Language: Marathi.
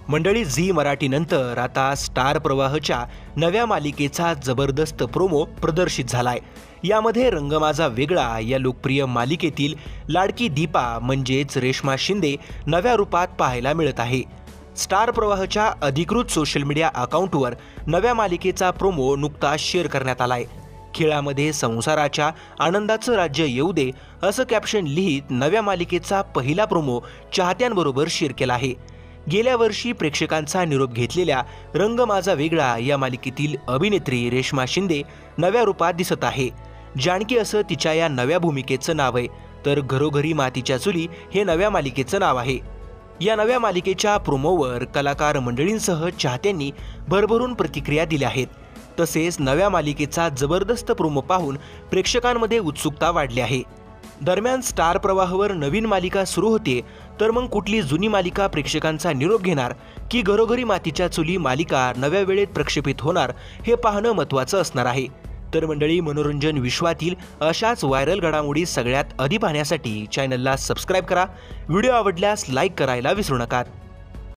मंडळी, झी मराठी नंतर आता स्टार प्रवाहच्या नव्या मालिकेचा जबरदस्त प्रोमो प्रदर्शित झालाय। यामध्ये रंग माझा वेगळा या लोकप्रिय मालिकेतील लाडकी दीपा म्हणजेच रेश्मा शिंदे नव्या रूपात पाहायला मिळत आहे। स्टार प्रवाहच्या अधिकृत सोशल मीडिया अकाउंटवर नव्या मालिकेचा प्रोमो नुकताच शेअर करण्यात आलाय। खेळामध्ये संसाराच्या आनंदाचं राज्य येऊ दे असं कॅप्शन लिहित नव्या मालिकेचा पहिला प्रोमो चाहत्यांबरोबर शेअर केला आहे। गेल्या वर्षी प्रेक्षकांचा निरोप घेतलेल्या रंग माझा वेगळा या मालिकेतील अभिनेत्री रेश्मा शिंदे नव्या रूपात दिसत आहे। जानकी असं तिच्या या नव्या भूमिकेचं नाव आहे, तर घरोघरी मातीच्या चुली हे नव्या मालिकेचं नाव आहे। या नव्या मालिकेच्या प्रोमोवर कलाकार मंडळींसह चाहत्यांनी भरभरून प्रतिक्रिया दिल्या आहेत। तसेच नव्या मालिकेचा जबरदस्त प्रोमो पाहून प्रेक्षकांमध्ये उत्सुकता वाढली आहे। दरम्यान स्टार प्रवाहवर नवीन मालिका सुरू होते, तर मग कुठली जुनी मालिका प्रेक्षकांचा निरोप घेणार की घरोघरी मातीच्या चुली मालिका नव्या वेळेत प्रक्षेपित होणार हे पाहणं महत्त्वाचं असणार आहे। तर मंडळी, मनोरंजन विश्वातील अशाच व्हायरल घडामोडी सगळ्यात आधी पाहण्यासाठी चॅनलला सबस्क्राईब करा। व्हिडिओ आवडल्यास लाईक करायला विसरू नका।